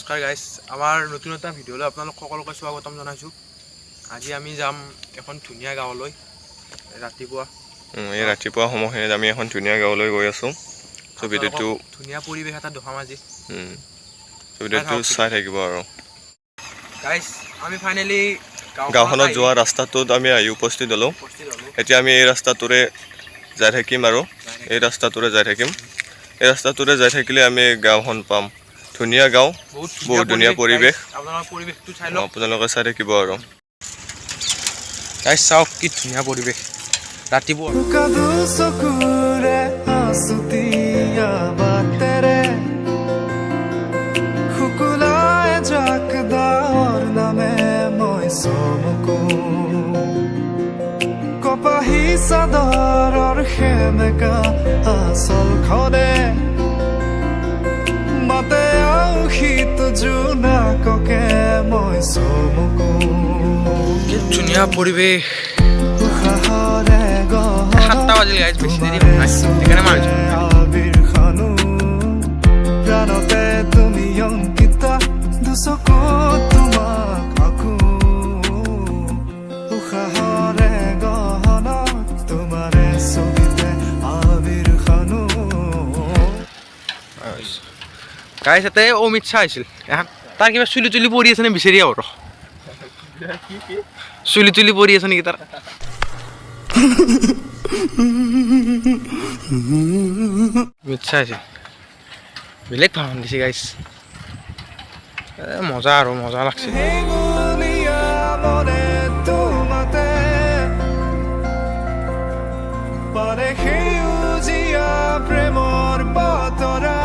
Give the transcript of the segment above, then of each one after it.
নমস্কাৰ গাইজ, আমাৰ নতুন এটা ভিডিঅ'লৈ আপোনালোক সকলোকে স্বাগতম জনাইছোঁ। আজি আমি যাম এখন ধুনীয়া গাঁৱলৈ ৰাতিপুৱা। এই ৰাতিপুৱা সময়খিনিত আমি এখন ধুনীয়া গাঁৱলৈ গৈ আছোঁ। ভিডিঅ'টো ধুনীয়া পৰিৱেশ এটা দেখাম আজি। ভিডিঅ'টো চাই থাকিব আৰু গাইজ, আমি ফাইনেলি গাঁওখনত যোৱা ৰাস্তাটোত আমি আহি উপস্থিত হ'লোঁ। এতিয়া আমি এই ৰাস্তাটোৰে যাই থাকিম আৰু এই ৰাস্তাটোৰে যাই থাকিম। এই ৰাস্তাটোৰে যাই থাকিলে আমি গাঁওখন পাম। ধুনীয়া গাঁও, বহুত ধুনীয়া পৰিৱেশ। আপোনালোকে চাই থাকিব আৰু গাইজ চাওক কি ধুনীয়া পৰিৱেশ ৰাতিপুৱা। কপাহী চাদৰৰ সেমেকা আচলখনে মাতে শীত জোনাককে মই চমকো। ধুনীয়া পৰিৱেশ। 7টা বাজিল গাইজ, বেছি দেৰি নাই, সেইকাৰণে মাৰিছোঁ। প্ৰাণতে তুমি অংকিতা দুচকু তোমাক আঁকো। উশাহৰে গহনা তোমাৰে ছবিতে আবিৰ খানো। গাইজ ইয়াতে অমিত শ্বাহ আহিছিল, তাৰ কিবা চুলি তুলি পৰি আছে নে বিচাৰি আৰু চুলি তুলি পৰি আছে নেকি তাৰ। অমিত শ্বাহ আহিছিল, বেলেগ ভাষণ দিছে গাইজ। মজা আৰু মজা লাগছে। প্ৰেমৰ বতৰা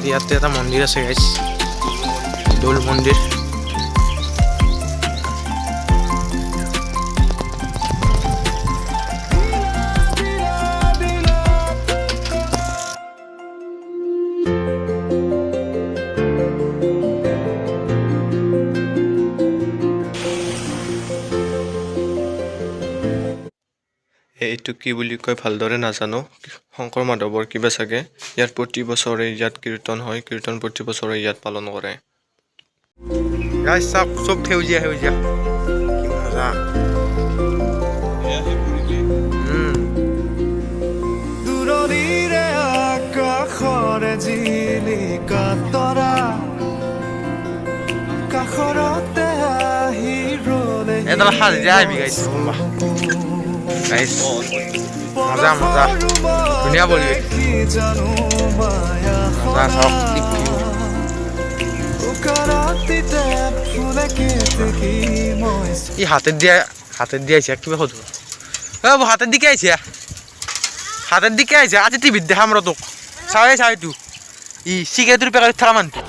ইয়াতে এটা মন্দিৰ আছে গাইজ, দৌল মন্দিৰ। এইটো কি বুলি কয় ভালদৰে নাজানো, শংকৰ মাধৱৰ কিবা চাগে। ইয়াত প্ৰতি বছৰে ইয়াত কীৰ্তন হয়, কীৰ্তন প্ৰতি বছৰে ইয়াত পালন কৰে। গাইজ চাওক, চব সেউজীয়া সেউজীয়া, কি মজা। দূৰণিৰে আকাশৰে জিলিকা তৰা কাষৰতে আহি ৰলে এডাল হালধীয়া আহিবি গাইজ। গাইজ মজা মজা, ধুনীয়া পৰিৱেশ। মজা চাওক, ই হাতেৰ দিয়ে আইছে কিবা সোধব। হাতেৰ দিকে আইছে, হাতেৰ দিকে আইছে। আজি টিভিত দেখাম ৰ তোক, চাই তো ই চিগাৰেটৰ পেকেট থকা মানুহটো।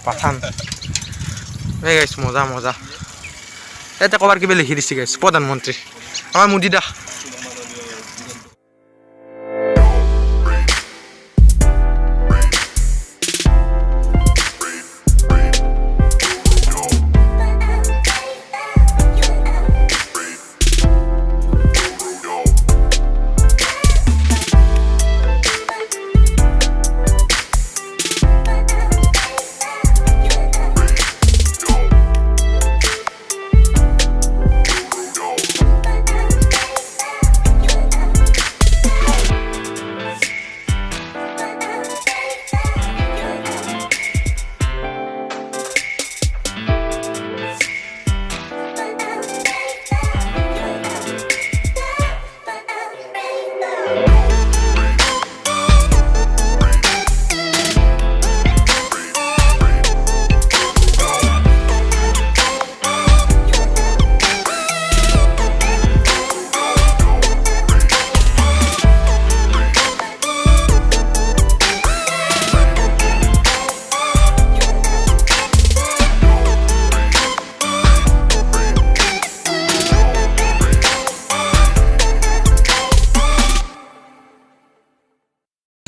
পাঠান গাইছ, মজা মজা। ইয়াতে ক'বাৰ কিবা লিখি দিছে গাইছ, প্ৰধানমন্ত্ৰী আমাৰ মোদী দা।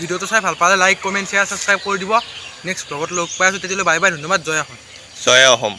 ভিডিঅ'টো চাই ভাল পালে লাইক কমেণ্ট শ্বেয়াৰ ছাবস্ক্ৰাইব কৰি দিব নেক্সট ব্লগত লগ পাই আছোঁ তেতিয়ালৈ বাই বাই ধন্যবাদ জয় অসম জয় অসম